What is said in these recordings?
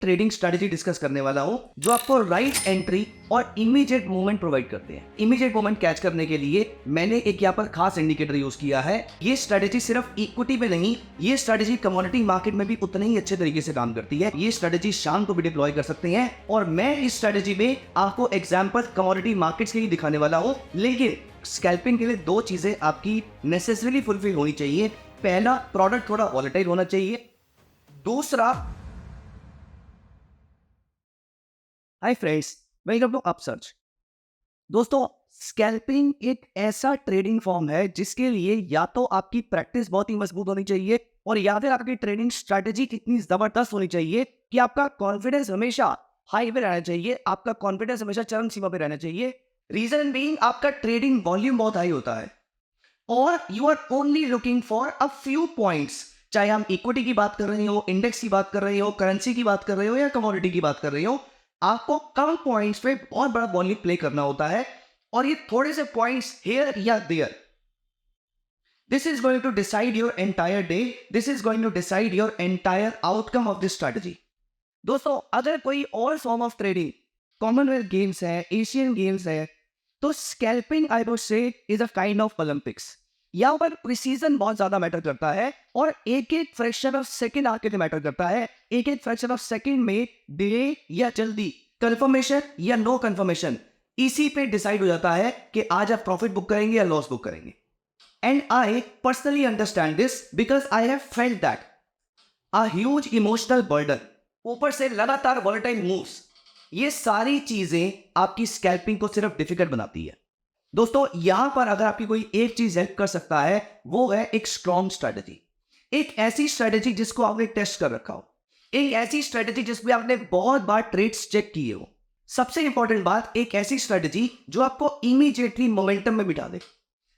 Trading strategy discuss करने वाला हूं जो आपको राइट एंट्री और इमीडिएट मूवमेंट प्रोवाइड करते हैं। इमीडिएट मूवमेंट कैच करने के लिए मैंने एक यहाँ पर खास इंडिकेटर यूज किया है। ये स्ट्रेटेजी सिर्फ इक्विटी में नहीं, ये स्ट्रेटेजी कमोडिटी मार्केट में भी उतने ही अच्छे तरीके से काम करती है। ये स्ट्रेटेजी शाम को भी डिप्लॉय कर सकते हैं और मैं इस स्ट्रेटेजी में आपको एग्जाम्पल कमोडिटी मार्केट्स के ही दिखाने वाला हूँ। लेकिन स्कैल्पिंग के लिए दो चीजें आपकी नेसेसरीली फुलफिल होनी चाहिए। पहला, प्रोडक्ट थोड़ा वॉलेटाइल होना चाहिए। दूसरा, हाय फ्रेंड्स, वेलकम टू अपसर्च। दोस्तों, स्कैल्पिंग एक ऐसा ट्रेडिंग फॉर्म है जिसके लिए या तो आपकी प्रैक्टिस बहुत ही मजबूत होनी चाहिए और या फिर आपकी ट्रेडिंग स्ट्रैटेजी इतनी जबरदस्त होनी चाहिए कि आपका कॉन्फिडेंस हमेशा हाई पे रहना चाहिए, आपका कॉन्फिडेंस हमेशा चरम सीमा पे रहना चाहिए। रीजन बीइंग, आपका ट्रेडिंग वॉल्यूम बहुत हाई होता है और you are only looking for a few points. चाहे हम इक्विटी की बात कर रहे हो, इंडेक्स की बात कर रहे हो, करेंसी की बात कर रहे हो या कमोडिटी की बात कर रहे हो, आपको कम पॉइंट्स पे बहुत बड़ा वॉल्यूम प्ले करना होता है और ये थोड़े से पॉइंट्स हियर या there, this is going to decide your entire day, this is going to decide your entire outcome of this strategy. दोस्तों, अगर कोई और form of trading, Commonwealth Games है, एशियन गेम्स है, तो scalping I would say is a kind of Olympics. यहाँ पर precision बहुत ज्यादा मैटर करता है और एक एक फ्रैक्शन ऑफ सेकंड आके मैटर करता है। एक एक फ्रैक्शन ऑफ सेकंड में डिले या जल्दी, कंफर्मेशन या नो कंफर्मेशन, इसी पे डिसाइड हो जाता है कि आज आप प्रॉफिट बुक करेंगे या लॉस बुक करेंगे। And I personally understand this because I have felt that a huge emotional burden, ऊपर से लगातार वॉलेटाइल मूव्स, ये सारी चीजें आपकी स्कैल्पिंग को सिर्फ डिफिकल्ट बनाती है। दोस्तों, यहां पर अगर आपकी कोई एक चीज हेल्प कर सकता है वो है एक स्ट्रॉन्ग स्ट्रेटेजी। एक ऐसी स्ट्रेटेजी जिसको आपने टेस्ट कर रखा हो, एक ऐसी स्ट्रेटेजी जिसमें आपने बहुत बार ट्रेड्स चेक किए हो। सबसे इंपॉर्टेंट बात, एक ऐसी स्ट्रेटेजी जो आपको इमीडिएटली मोमेंटम में बिठा दे।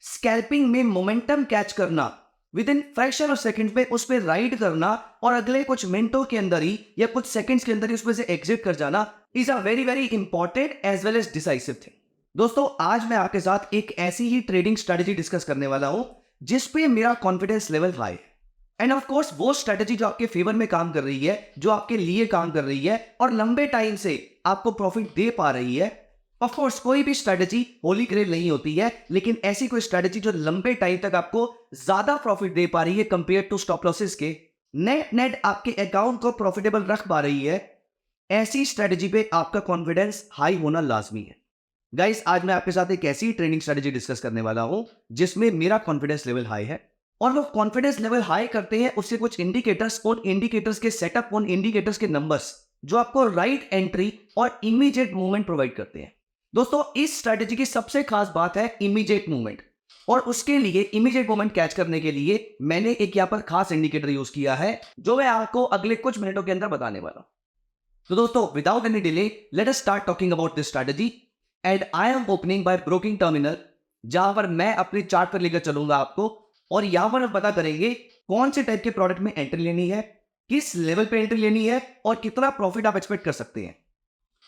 स्कैल्पिंग में मोमेंटम कैच करना, with in fraction of second पे उस पर राइड करना और अगले कुछ मिनटों के अंदर ही या कुछ सेकंड्स के अंदर ही उसमें से एग्जिट कर जाना is a very very important as well as decisive thing. दोस्तों, आज मैं आपके साथ एक ऐसी ही ट्रेडिंग स्ट्रेटेजी डिस्कस करने वाला हूं जिस पे मेरा कॉन्फिडेंस लेवल हाई है। एंड ऑफ कोर्स वो स्ट्रेटेजी जो आपके फेवर में काम कर रही है, जो आपके लिए काम कर रही है और लंबे टाइम से आपको प्रॉफिट दे पा रही है। ऑफ कोर्स कोई भी स्ट्रेटेजी होली ग्रेल नहीं होती है, लेकिन ऐसी कोई स्ट्रेटेजी जो लंबे टाइम तक आपको ज्यादा प्रॉफिट दे पा रही है कंपेयर टू स्टॉप लॉसेस के, नेट नेट आपके अकाउंट को प्रॉफिटेबल रख पा रही है, ऐसी स्ट्रेटेजी पे आपका कॉन्फिडेंस हाई होना लाजमी है। गाइस, आज मैं आपके साथ एक ऐसी ट्रेडिंग स्ट्रेटेजी डिस्कस करने वाला हूं जिसमें मेरा कॉन्फिडेंस लेवल हाई है और वो कॉन्फिडेंस लेवल हाई करते हैं उससे कुछ इंडिकेटर्स, उन इंडिकेटर्स के सेटअप, उन इंडिकेटर्स के नंबर्स जो आपको राइट एंट्री और इमीडिएट मूवमेंट प्रोवाइड करते हैं। दोस्तों, इस स्ट्रेटेजी की सबसे खास बात है इमीडिएट मूवमेंट और उसके लिए इमीडिएट मूवमेंट कैच करने के लिए मैंने एक यहाँ पर खास इंडिकेटर यूज किया है जो मैं आपको अगले कुछ मिनटों के अंदर बताने वाला हूं। तो दोस्तों, without any delay let us start talking about this strategy and I am opening by broking terminal, जहां पर मैं अपने चार्ट पर लेकर चलूंगा आपको और यहां पर हम पता करेंगे कौन से टाइप के प्रोडक्ट में एंट्री लेनी है, किस लेवल पे एंट्री लेनी है और कितना प्रॉफिट आप एक्सपेक्ट कर सकते हैं।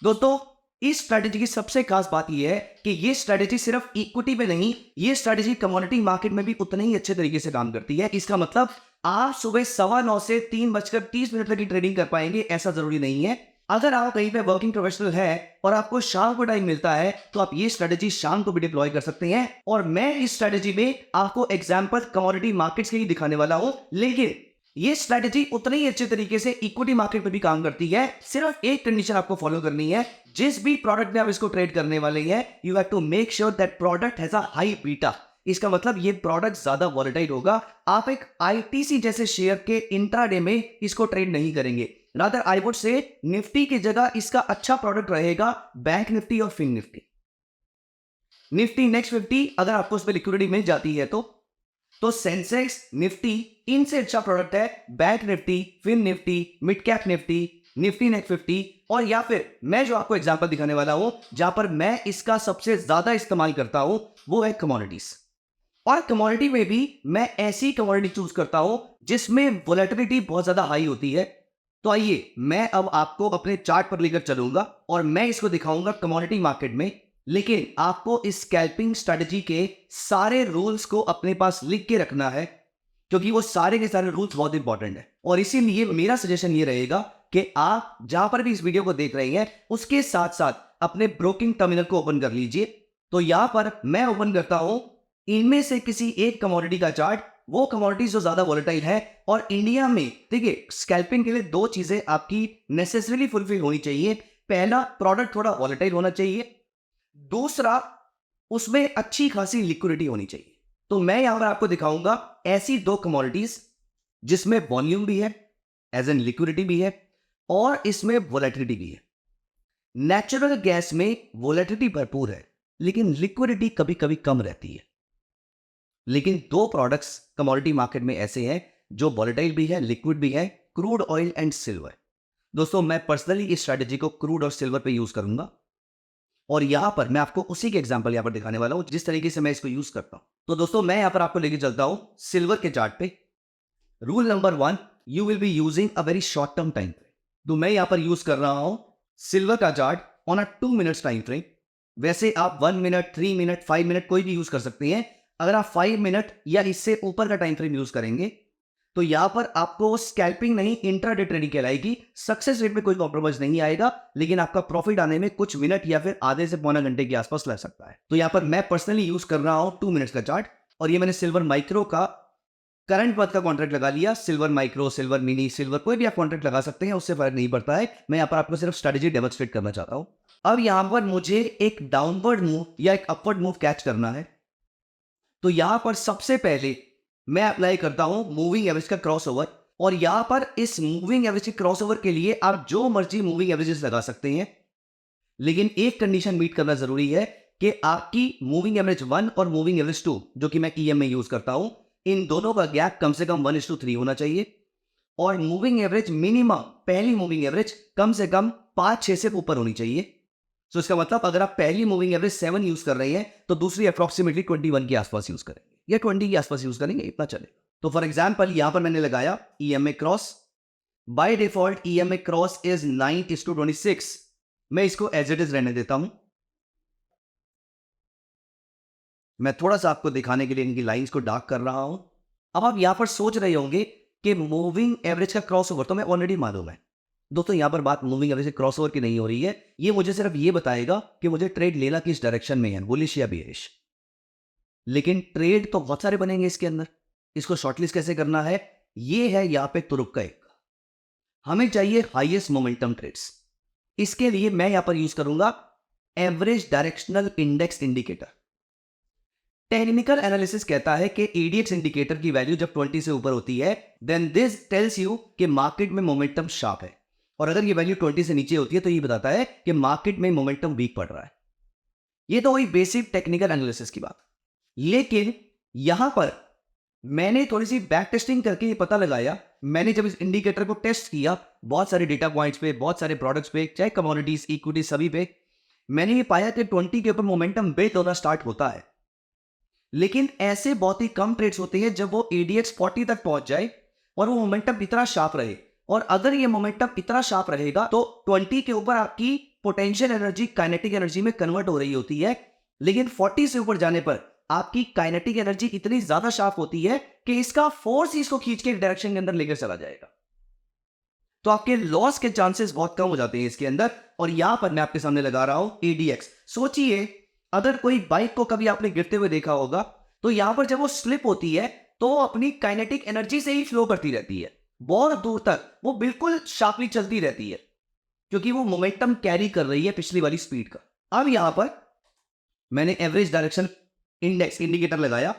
दोस्तों, इस स्ट्रेटेजी की सबसे खास बात यह है कि ये स्ट्रेटेजी सिर्फ इक्विटी में नहीं, ये स्ट्रेटेजी कमोडिटी मार्केट में भी उतने ही अच्छे तरीके से काम करती है। इसका मतलब आप सुबह 9:15 से 3:30 तक की ट्रेडिंग कर पाएंगे ऐसा जरूरी नहीं है। अगर आप कहीं पे वर्किंग प्रोफेशनल है और आपको शाम को टाइम मिलता है तो आप ये स्ट्रेटेजी शाम को भी डिप्लॉय कर सकते हैं और मैं इस स्ट्रेटेजी में आपको एग्जांपल कमोडिटी मार्केट्स के ही दिखाने वाला हूं। लेकिन ये स्ट्रेटेजी उतने ही अच्छे तरीके से इक्विटी मार्केट में भी काम करती है। सिर्फ एक कंडीशन आपको फॉलो करनी है, जिस भी प्रोडक्ट में आप इसको ट्रेड करने वाले हैं, you have to make sure that product has a high beta. इसका मतलब ये प्रोडक्ट ज्यादा वॉलेटाइल होगा। आप एक आईटीसी जैसे शेयर के इंट्राडे में इसको ट्रेड नहीं करेंगे। रादर आई वुड से निफ्टी की जगह इसका अच्छा प्रोडक्ट रहेगा बैंक निफ्टी और फिन निफ्टी। निफ्टी नेक्स्ट 50 अगर आपको उस पर लिक्विडिटी मिल जाती है तो सेंसेक्स, निफ्टी, इनसे अच्छा प्रोडक्ट है bank Nifty, fin Nifty, mid cap Nifty, Nifty next 50 और या फिर मैं जो आपको एग्जांपल दिखाने वाला हूं जहां पर मैं इसका सबसे ज्यादा इस्तेमाल करता हूं वो है कमोडिटीज। और कमोडिटी में भी मैं ऐसी कमोडिटी चूज करता हूं जिसमें वोलेटिलिटी बहुत ज्यादा हाई होती है। तो आइए मैं अब आपको अपने चार्ट पर लेकर चलूंगा और मैं इसको दिखाऊंगा कमोडिटी मार्केट में, लेकिन आपको इस स्कैल्पिंग स्ट्रेटेजी के सारे रूल्स को अपने पास लिख के रखना है क्योंकि वो सारे के सारे रूल्स बहुत इंपॉर्टेंट है। और इसीलिए मेरा सजेशन ये रहेगा कि आप जहां पर भी इस वीडियो को देख रहे हैं उसके साथ साथ अपने ब्रोकिंग टर्मिनल को ओपन कर लीजिए। तो यहां पर मैं ओपन करता हूं इनमें से किसी एक कमोडिटी का चार्ट, वो कमोडिटी जो ज्यादा वोलेटाइल है। और इंडिया में देखिए स्कैल्पिंग के लिए दो चीजें आपकी नेसेसरीली फुलफिल होनी चाहिए। पहला, प्रोडक्ट थोड़ा वोलेटाइल होना चाहिए। दूसरा, उसमें अच्छी खासी लिक्विडिटी होनी चाहिए। तो मैं यहां पर आपको दिखाऊंगा ऐसी दो कमोडिटीज जिसमें वॉल्यूम भी है, एज एन लिक्विडिटी भी है, और इसमें वोलेटिलिटी भी है। नेचुरल गैस में वोलेटिलिटी भरपूर है लेकिन लिक्विडिटी कभी कभी कम रहती है। लेकिन दो प्रोडक्ट्स कमोडिटी मार्केट में ऐसे हैं जो वोलेटाइल भी है, लिक्विड भी है, क्रूड ऑयल एंड सिल्वर। दोस्तों मैं पर्सनली इस स्ट्रेटेजी को क्रूड और सिल्वर पे यूज करूंगा और यहां पर मैं आपको उसी के एग्जांपल यहां पर दिखाने वाला हूं जिस तरीके से मैं इसको यूज करता हूं। तो दोस्तों मैं यहां पर आपको लेके चलता हूं सिल्वर के चार्ट पे। Rule number 1, you will be using a very short term time frame. तो मैं यहां पर यूज कर रहा हूं सिल्वर का chart on a 2 minutes time frame. वैसे आप 1 मिनट, 3 मिनट, 5 मिनट कोई भी यूज कर सकते हैं। अगर आप 5 मिनट या इससे ऊपर का टाइम फ्रेम यूज करेंगे तो यहां पर आपको स्कैल्पिंग नहीं, इंट्राडे ट्रेडिंग कहलाएगी। सक्सेस रेट में कोई कॉम्प्रोमाइज नहीं आएगा लेकिन आपका प्रॉफिट आने में कुछ मिनट या फिर आधे से पौना घंटे के आसपास लग सकता है। तो यहां पर मैं पर्सनली यूज कर रहा हूं 2 मिनट्स का चार्ट और ये मैंने सिल्वर माइक्रो का करंट मंथ का कॉन्ट्रैक्ट लगा लिया। Silver micro, silver mini, silver कोई भी आप कॉन्ट्रैक्ट लगा सकते हैं, उससे फर्क नहीं पड़ता है। मैं यहां पर आपको सिर्फ स्ट्रेटेजी डेमोन्स्ट्रेट करना चाहता हूं। अब यहां पर मुझे एक डाउनवर्ड मूव या एक अपवर्ड मूव कैच करना है। तो यहां पर सबसे पहले मैं अप्लाई करता हूं मूविंग एवरेज का क्रॉसओवर। और यहां पर इस मूविंग एवरेज के क्रॉसओवर के लिए आप जो मर्जी मूविंग एवरेजेस लगा सकते हैं, लेकिन एक कंडीशन मीट करना जरूरी है कि आपकी मूविंग एवरेज 1 और मूविंग एवरेज 2, जो कि मैं ईएम में यूज करता हूं, इन दोनों का गैप कम से कम 1:3 होना चाहिए। और मूविंग एवरेज मिनिमम, पहली मूविंग एवरेज कम से कम 5-6 से ऊपर होनी चाहिए। तो इसका मतलब अगर आप पहली मूविंग एवरेज 7 यूज कर रहे हैं तो दूसरी अप्रोक्सीमेटली 21 के आसपास यूज करेंगे या 20 के आसपास यूज करेंगे, इतना चलेगा। तो फॉर एग्जाम्पल यहां पर मैंने लगाया EMA cross. By default EMA cross is 9:26। मैं इसको एज इट इज रहने देता हूं। मैं थोड़ा सा आपको दिखाने के लिए इनकी लाइंस को डार्क कर रहा हूं। अब आप यहां पर सोच रहे होंगे कि मूविंग एवरेज का क्रॉसओवर तो मैं ऑलरेडी मालूम है। दोस्तों यहां पर बात मूविंग एवरेज से क्रॉसओवर की नहीं हो रही है। ये मुझे सिर्फ ये बताएगा कि मुझे ट्रेड लेना किस डायरेक्शन में है, बुलिश या बेयरिश। लेकिन ट्रेड तो बहुत सारे बनेंगे इसके अंदर। इसको शॉर्टलिस्ट कैसे करना है, ये है यहां पे तुरुप का एक। हमें चाहिए हाईएस्ट मोमेंटम ट्रेड्स। इसके लिए मैं यहां पर यूज करूंगा average directional index indicator. Technical analysis कहता है कि एडीएक्स इंडिकेटर की वैल्यू जब 20 से ऊपर होती है देन दिस टेल्स यू कि मार्केट में मोमेंटम शार्प है। और अगर ये वैल्यू 20 से नीचे होती है तो ये बताता है कि मार्केट में मोमेंटम वीक पड़ रहा है। ये तो वही बेसिक टेक्निकल एनालिसिस की बात। लेकिन यहां पर मैंने थोड़ी सी बैक टेस्टिंग करके ये पता लगाया। मैंने जब इस इंडिकेटर को टेस्ट किया बहुत सारे डेटा पॉइंट्स पे, बहुत सारे प्रोडक्ट्स पे, चाहे कमोडिटीज, इक्विटी, सभी पे, मैंने ये पाया कि 20 के ऊपर मोमेंटम बिल्ड होना स्टार्ट होता है। लेकिन ऐसे बहुत ही कम ट्रेड्स होते हैं जब वो एडीएक्स 40 तक पहुंच जाए और वो मोमेंटम इतना शार्प रहे। और अगर ये मोमेंटम इतना शार्प रहेगा तो 20 के ऊपर आपकी पोटेंशियल एनर्जी काइनेटिक एनर्जी में कन्वर्ट हो रही होती है। लेकिन 40 से ऊपर जाने पर आपकी काइनेटिक एनर्जी इतनी ज्यादा शार्प होती है कि इसका फोर्स इसको खींच के डायरेक्शन के अंदर लेकर चला जाएगा। तो आपके लॉस के चांसेस बहुत कम हो जाते हैं इसके अंदर। और यहां पर मैं आपके सामने लगा रहा हूं एडीएक्स। सोचिए अगर कोई बाइक को कभी आपने गिरते हुए देखा होगा तो यहां पर जब वो स्लिप होती है तो अपनी काइनेटिक एनर्जी से ही फ्लो करती रहती है, बहुत दूर तक वो बिल्कुल शार्पली चलती रहती है क्योंकि वो मोमेंटम कैरी कर रही है पिछली वाली स्पीड का। अब यहां पर मैंने एवरेज डायरेक्शन इंडेक्स इंडिकेटर लगाया।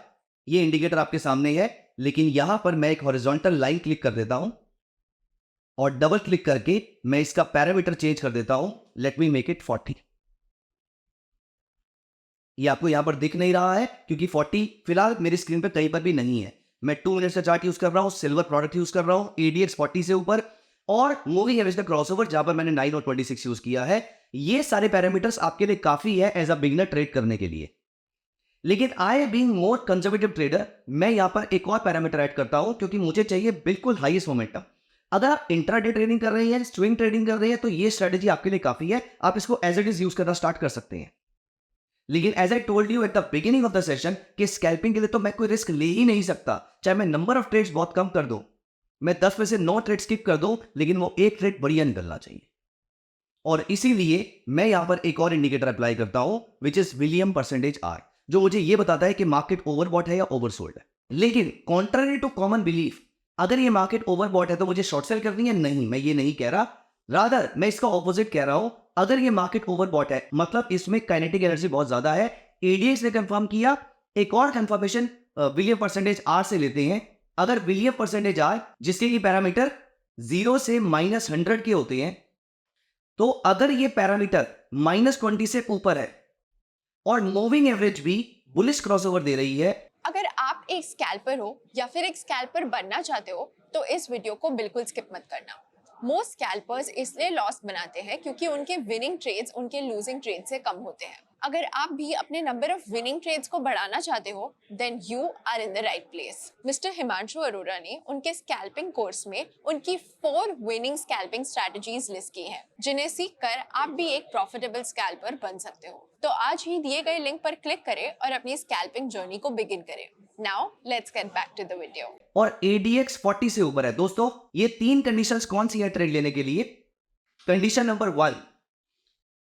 ये इंडिकेटर आपके सामने है, लेकिन यहां पर मैं एक हॉरिजॉन्टल लाइन क्लिक कर देता हूं और डबल क्लिक करके मैं इसका पैरामीटर चेंज कर देता हूं। Let me make it 40। ये आपको यहां पर दिख नहीं रहा है क्योंकि 40 फिलहाल मेरी स्क्रीन पर कहीं पर भी नहीं है। मैं 2 मिनट्स का चार्ट यूज कर रहा हूं, सिल्वर प्रोडक्ट यूज कर रहा हूं, एडीएक्स 40 से ऊपर और मूविंग एवरेज का क्रॉसओवर जहां पर मैंने 9 और 26 यूज किया है। ये सारे पैरामीटर्स आपके लिए काफी है एज अ बिगिनर ट्रेड करने के लिए। लेकिन I being more conservative trader, मैं यहां पर एक और पैरामीटर ऐड करता हूं क्योंकि मुझे चाहिए बिल्कुल हाईएस्ट मोमेंटम। अगर आप इंट्राडे ट्रेडिंग कर रहे हैं, स्विंग ट्रेडिंग कर रहे हैं तो ये स्ट्रेटेजी आपके लिए काफी है। आप इसको एज इट इज यूज करना स्टार्ट कर सकते हैं। लेकिन as I told you at the beginning of the session कि स्कैल्पिंग के लिए तो मैं कोई रिस्क ले ही नहीं सकता, चाहे मैं नंबर ऑफ ट्रेड्स बहुत कम कर दूं। मैं 10 में से 9 ट्रेड स्किप कर दूं, लेकिन वो एक ट्रेड बढ़िया निकलना चाहिए। और इसीलिए मैं यहां पर एक और इंडिकेटर अप्लाई करता हूं, which is William percentage R, जो मुझे ये बताता है कि मार्केट ओवरबॉट है या ओवरसोल्ड है। लेकिन कॉन्ट्ररी टू कॉमन बिलीफ, अगर ये मार्केट ओवरबॉट है तो मुझे शॉर्ट सेल करनी है? नहीं, मैं ये नहीं कह रहा। रादर मैं इसका ऑपोजिट कह रहा हूं। अगर ये मार्केट ओवरबॉट है मतलब इसमें काइनेटिक एनर्जी बहुत ज्यादा है, एडीएक्स ने कंफर्म किया। एक और कंफर्मेशन विलियम परसेंटेज आर से लेते हैं। अगर विलियम परसेंटेज आर, जिसके की पैरामीटर 0 से -100 के होते हैं, तो अगर ये पैरामीटर -20 से ऊपर है और मूविंग एवरेज भी बुलिश क्रॉसओवर दे रही है। अगर आप एक स्कैल्पर हो या फिर एक स्कैल्पर बनना चाहते हो तो इस वीडियो को बिल्कुल स्किप मत करना। मोस्ट स्कैल्पर्स इसलिए लॉस बनाते हैं क्योंकि उनके विनिंग ट्रेड्स उनके लूजिंग ट्रेड से कम होते हैं। अगर आप भी अपने नंबर ऑफ विनिंग ट्रेड्स को बढ़ाना चाहते हो then you are in the right place. Mister Himanshu Arora ने उनके स्कैल्पिंग कोर्स में उनकी 4 विनिंग स्कैल्पिंग स्ट्रेटजीज लिस्ट की हैं, जिन्हें सीख कर आप भी एक प्रॉफिटेबल स्कैल्पर बन सकते हो। तो आज ही दिए गए लिंक पर क्लिक करें और अपनी स्कैल्पिंग जर्नी को बिगिन करें। Now let's get back to the video. और ADX 40 से ऊपर है। दोस्तों, ये 3 कंडीशंस कौन सी है ट्रेड लेने के लिए? कंडीशन नंबर 1,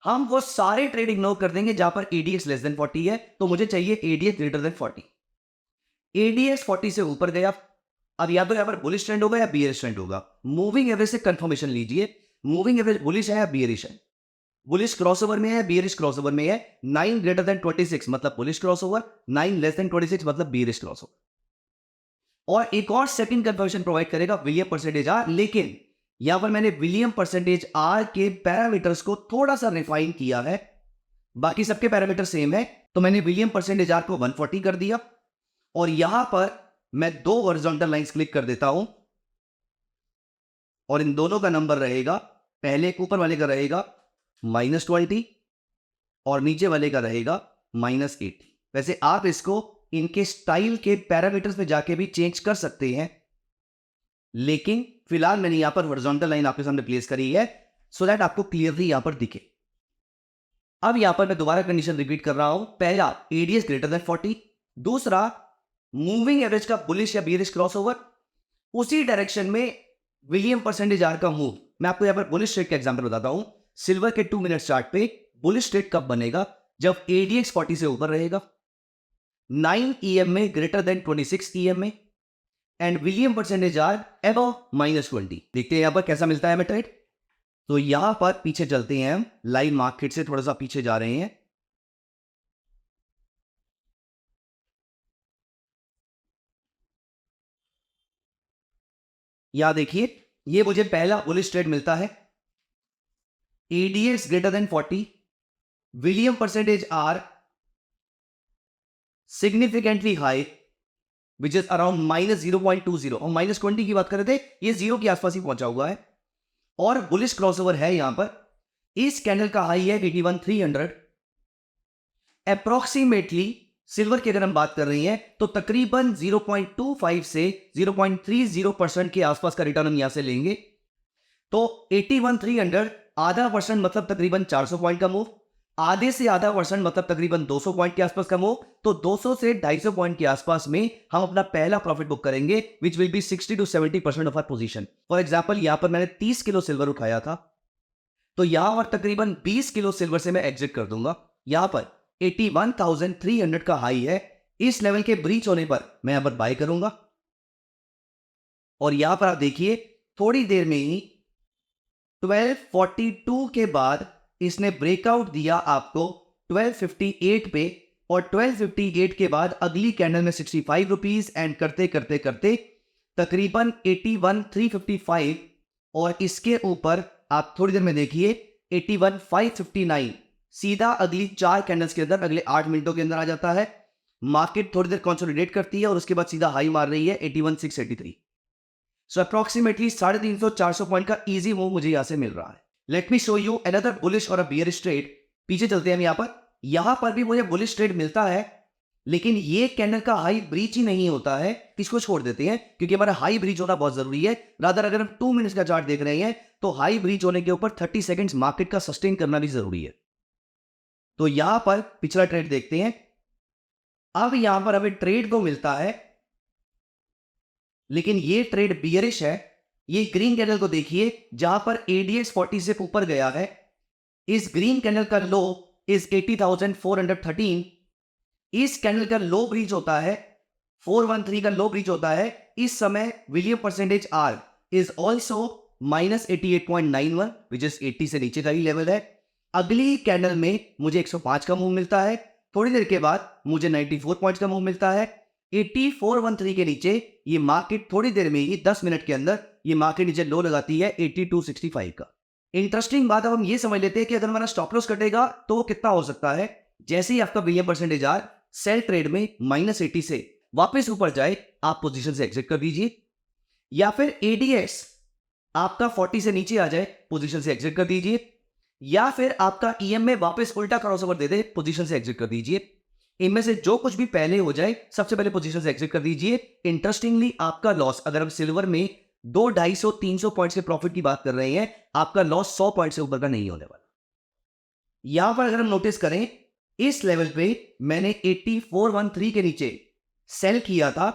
हम वो सारे ट्रेड इग्नोर कर देंगे जहां पर ADX लेस देन 40 है, तो मुझे चाहिए ADX ग्रेटर देन 40। ADX 40 से ऊपर गया, अब या तो यहां पर बुलिश ट्रेंड होगा या बियरिश ट्रेंड होगा। मूविंग एवरेज से कंफर्मेशन लीजिए, मूविंग एवरेज बुलिश है या बियरिश है। बुलिश क्रॉसओवर में है, बियरिश क्रॉसओवर में है। 9 ग्रेटर देन 26 मतलब बुलिश क्रॉसओवर, 9 लेस देन 26 मतलब बियरिश क्रॉसओवर। और एक और सेकंड कंफर्मेशन प्रोवाइड करेगा विलियम परसेंटेज आर, लेकिन यहां पर मैंने विलियम परसेंटेज आर के पैरामीटर्स को थोड़ा सा रिफाइन किया है। बाकी सबके पैरामीटर सेम है, तो मैंने विलियम परसेंटेज आर को 140 कर दिया और यहां पर मैं 2 हॉरिजॉन्टल लाइंस क्लिक कर देता हूं और इन दोनों का नंबर रहेगा, पहले ऊपर वाले का रहेगा -20 और नीचे वाले का रहेगा -80। वैसे आप इसको इनके स्टाइल के पैरामीटर्स में जाके भी चेंज कर सकते हैं, लेकिन फिलहाल मैंने यहां पर हॉरिजॉन्टल लाइन आपके सामने प्लेस करी है सो दैट आपको क्लियरली यहां पर दिखे। अब यहां पर मैं दोबारा कंडीशन रिपीट कर रहा हूं। पहला, एडीएस ग्रेटर देन 40। दूसरा, मूविंग एवरेज का बुलिश या बियरिश क्रॉसओवर, उसी डायरेक्शन में विलियम परसेंटेज आर का मूव। मैं आपको यहां पर बुलिश ट्रेड का एग्जांपल बताता हूं। सिल्वर के 2 मिनट चार्ट पे बुलिश ट्रेड कब बनेगा? जब एडीएक्स 40 से ऊपर रहेगा, 9 EMA greater than 26 EMA and William percentage R above -20। देखते हैं यहां पर कैसा मिलता है हमें ट्रेड। तो यहां पर पीछे चलते हैं, हम लाइव मार्केट से थोड़ा सा पीछे जा रहे हैं। यहां देखिए, ये मुझे पहला बुलिश ट्रेड मिलता है। ADX greater than 40, William percentage R significantly high which is around -0.20, और -20 की बात कर रहे थे, ये 0 के आसपास ही पहुंचा हुआ है और बुलिश क्रॉसओवर है। यहां पर इस कैंडल का हाई है 81,300। अप्रोक्सीमेटली सिल्वर की अगर हम बात कर रही हैं तो तकरीबन 0.25 से 0.30% के आसपास का रिटर्न हम यहां से लेंगे। तो 81,300 आधा परसेंट मतलब तकरीबन 400 पॉइंट का मूव, आधे से आधा परसेंट मतलब तकरीबन 200 पॉइंट के आसपास का मूव। तो 200 से 250 पॉइंट के आसपास में हम अपना पहला प्रॉफिट बुक करेंगे, which will be 60 to 70% of our position. For example, यहां पर मैंने 30 किलो सिल्वर उठाया था, तो यहां पर तकरीबन 20 किलो सिल्वर से मैं एग्जिट कर दूंगा। यहां पर 81,300 का हाई है, इस लेवल के ब्रीच होने पर मैं यहां पर बाय करूंगा। और यहां पर आप देखिए, थोड़ी देर में ही 1242 के बाद इसने ब्रेकआउट दिया आपको 1258 पे, और 1258 के बाद अगली कैंडल में 65 रुपीज एंड करते करते करते तकरीबन 81,355, और इसके ऊपर आप थोड़ी देर में देखिए 81,559 सीधा अगली 4 कैंडल्स के अंदर अगले 8 मिनटों के अंदर आ जाता है। मार्केट थोड़ी देर कंसोलिडेट करती है और उसके बाद सीधा हाई मार रही है 81,683। सो अप्रोक्सीमेटली 350-400 पॉइंट का इजी मूव मुझे यहां से मिल रहा है। Late me show you another bullish और अ बियरिश ट्रेड। पीछे चलते हैं हम यहां पर भी मुझे बुलिश ट्रेड मिलता है, लेकिन ये कैंडल का हाई ब्रीच ही नहीं होता है। इसको छोड़ देते हैं क्योंकि हमारा हाई ब्रीच होना बहुत जरूरी है। रादर अगर हम 2 मिनट्स का चार्ट देख रहे हैं तो हाई ब्रीच होने के ऊपर 30 सेकंड्स मार्केट का सस्टेन करना भी जरूरी है। तो यहां पर पिछला ट्रेड देखते हैं। अब यहां पर हमें ट्रेड को मिलता है लेकिन ये ट्रेड बियरिश है। ये ग्रीन कैंडल को देखिए जहां पर ADX 40 से ऊपर गया है। इस ग्रीन कैंडल का लो इज 80,413। इस कैंडल का लो ब्रीच होता है 413 का लो ब्रीच होता है। इस समय William percentage R is also -88.91 which is 80 से नीचे का ही लेवल है। अगली कैंडल में मुझे 105 का मूव मिलता है। थोड़ी देर के बाद मुझे 94 पॉइंट्स का मूव मिलता है। 8413 के नीचे ये मार्केट थोड़ी देर में ही 10 मिनट के अंदर ये मार्केट नीचे लो लगाती है 8265 का। इंटरेस्टिंग बात अब हम ये समझ लेते हैं कि अगर हमारा स्टॉप लॉस कटेगा तो वो कितना हो सकता है। जैसे ही आपका William percentage R sell trade में -80 से वापस ऊपर जाए, आप पोजीशन से एग्जिट कर दीजिए, या फिर ADX आपका 40 से नीचे आ जाए, पोजीशन से एग्जिट कर दीजिए, या फिर आपका EM में वापस उल्टा क्रॉसओवर दे दे, पोजीशन से एग्जिट कर दीजिए। इनमें से जो कुछ भी पहले हो जाए सबसे पहले पोजीशन से एग्जिट कर दीजिए। इंटरेस्टिंगली आपका लॉस, अगर हम सिल्वर में 200, 250, 300 पॉइंट्स के प्रॉफिट की बात कर रहे हैं, आपका लॉस 100 पॉइंट से ऊपर का नहीं होने वाला। यहां पर अगर हम नोटिस करें, इस लेवल पे मैंने 8413 के नीचे सेल किया था,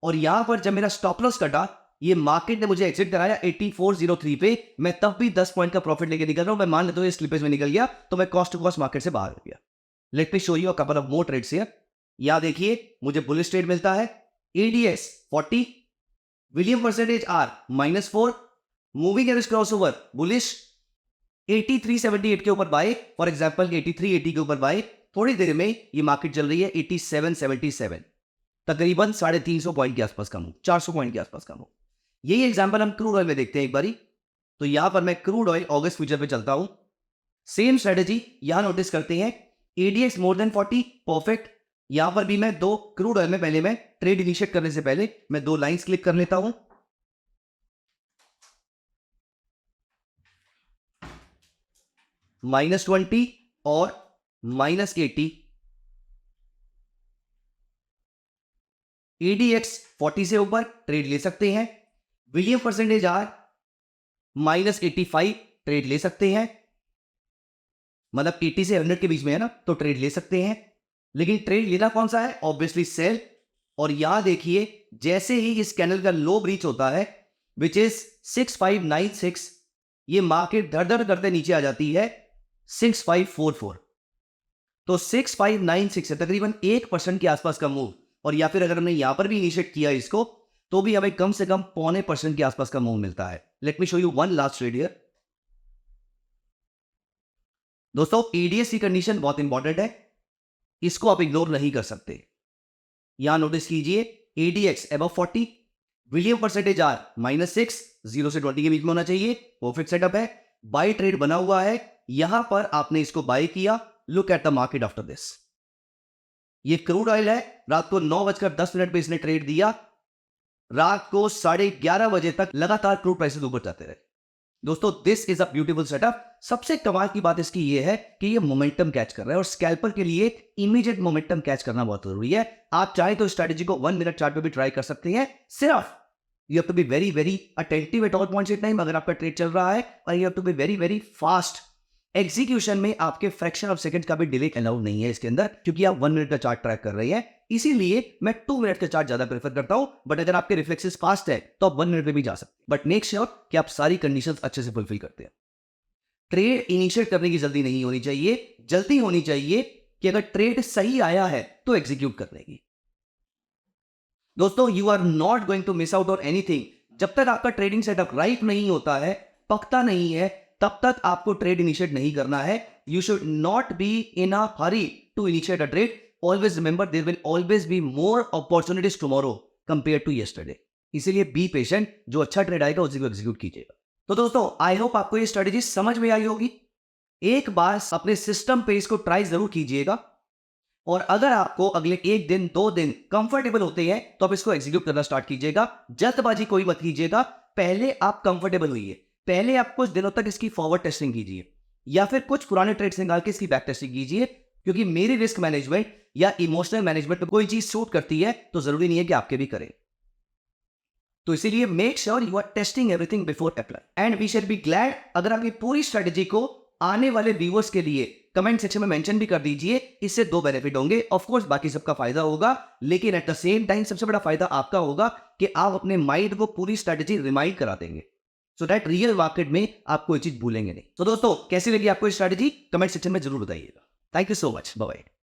और यहां पर जब मेरा स्टॉप लॉस कटा, ये मार्केट ने मुझे एग्जिट कराया 8403 पे। मैं तब भी 10 पॉइंट का प्रॉफिट लेके निकल रहा हूं। मैं मान लेता हूं ये स्लिपेज में निकल गया तो मैं कॉस्ट टू कॉस्ट मार्केट से बाहर हो गया। Let me show you a couple of more trades here. यहां देखिए मुझे बुलिश ट्रेड मिलता है। ADX 40, William percentage R -4, moving average crossover bullish, 8378 के ऊपर बाय, फॉर एग्जांपल 8380 के ऊपर बाय। थोड़ी देर में ये मार्केट चल रही है 8777, तकरीबन 350 पॉइंट के आसपास का मूव, 400 पॉइंट के आसपास का मूव। यही एग्जांपल हम क्रूड ऑयल में देखते हैं एक बारी। तो यहां पर मैं क्रूड ऑयल ऑगस्ट फ्यूचर पे चलता हूं। सेम स्ट्रेटेजी यहां नोटिस करते हैं। ADX more than 40, perfect. यहां पर भी मैं दो क्रूड ऑयल में पहले मैं ट्रेड इनिशिएट करने से पहले मैं दो लाइंस क्लिक कर लेता हूं। -20 और -80। ADX 40 से ऊपर ट्रेड ले सकते हैं। विलियम परसेंटेज आर -85 ट्रेड ले सकते हैं, मतलब 80 से 100 के बीच में है ना, तो ट्रेड ले सकते हैं। लेकिन ट्रेड लेना कौन सा है? Obviously sell. और यहां देखिए जैसे ही इस कैंडल का लो ब्रीच होता है विच इज 6596, ये मार्केट धड़ धड़ करते नीचे आ जाती है 6544। तो 6596 है तकरीबन 1% के आसपास का मूव। और या फिर अगर हमने यहां पर भी इनिशिएट किया इसको तो भी हमें कम से कम 0.25% के आसपास का मूव मिलता है। Late me show you one last trade here. दोस्तों ADX की कंडीशन बहुत इंपॉर्टेंट है, इसको आप इग्नोर नहीं कर सकते। यहां नोटिस कीजिए ADX above 40, William percentage R -6, 0 से 20 के बीच में होना चाहिए, परफेक्ट सेटअप है। बाय ट्रेड बना हुआ है, यहां पर आपने इसको बाय किया। Look at the market after this. ये क्रूड ऑयल है, रात को 9:10 पे इसने ट्रेड दिया। रात को 11:30 बजे तक लगातार क्रूड प्राइसेस ऊपर जाते रहे। दोस्तों this is a beautiful setup. सबसे कमाल की बात इसकी ये है कि ये मोमेंटम कैच कर रहा है, और स्कैल्पर के लिए इमीडिएट मोमेंटम कैच करना बहुत जरूरी है। आप चाहे तो स्ट्रेटेजी को 1 मिनट चार्ट पे भी ट्राई कर सकते हैं। सिर्फ you have to be very very attentive at all points in time अगर आपका ट्रेड चल रहा है, और you have to be very very fast. Execution में आपके फ्रैक्शन ऑफ सेकंड का भी डिले अलाउड नहीं है इसके अंदर, क्योंकि आप 1 मिनट का चार्ट ट्रैक कर रहे हैं। इसीलिए मैं 2 मिनट का चार्ट ज्यादा प्रेफर करता हूं। बट अगर आपके रिफ्लेक्सेस फास्ट है तो आप 1 मिनट पे भी जा सकते हैं, बट मेक श्योर कि आप सारी कंडीशंस अच्छे से फुलफिल करते हैं। ट्रेड इनिशिएट करने की जल्दी नहीं होनी चाहिए। जल्दी होनी चाहिए कि अगर ट्रेड सही आया है तो एग्जीक्यूट करने की। दोस्तों you are not going to miss out on anything. जब तक आपका ट्रेडिंग सेटअप राइट नहीं होता है, पकता नहीं है, तब तक आपको ट्रेड इनिशिएट नहीं करना है। You should not be in a hurry to initiate a trade. Always remember there will always be more opportunities tomorrow compared to yesterday. इसीलिए बी पेशेंट, जो अच्छा ट्रेड आएगा उसी को एग्जीक्यूट कीजिएगा। तो दोस्तों आई होप आपको ये स्ट्रेटेजी समझ में आई होगी। एक बार अपने सिस्टम पे इसको ट्राई जरूर कीजिएगा, और अगर आपको अगले 1 दिन 2 दिन कंफर्टेबल होते हैं तो आप इसको एग्जीक्यूट करना स्टार्ट कीजिएगा। जल्दबाजी कोई मत कीजिएगा। पहले आप कंफर्टेबल होइए, पहले आप कुछ दिनों तक इसकी फॉरवर्ड टेस्टिंग कीजिए, या फिर कुछ पुराने ट्रेड्स निकाल के इसकी बैक टेस्टिंग कीजिए। क्योंकि मेरी रिस्क मैनेजमेंट या इमोशनल मैनेजमेंट में कोई चीज सूट करती है तो जरूरी नहीं है कि आपके भी करें। तो इसीलिए make sure you are testing everything before apply, and we should be glad अगर आप ये पूरी स्ट्रेटेजी को आने वाले व्यूअर्स के लिए कमेंट सेक्शन में मेंशन भी कर दीजिए। इससे 2 बेनिफिट होंगे। ऑफ कोर्स बाकी सबका फायदा होगा, लेकिन एट द सेम टाइम सबसे बड़ा फायदा आपका होगा कि आप अपने माइंड को पूरी स्ट्रेटेजी रिमाइंड करा देंगे, सो दैट रियल मार्केट में आपको ये चीज भूलेंगे नहीं। तो दोस्तों, कैसी लगी आपको स्ट्रेटेजी कमेंट सेक्शन में जरूर बताइएगा। Thank you so much, bye bye.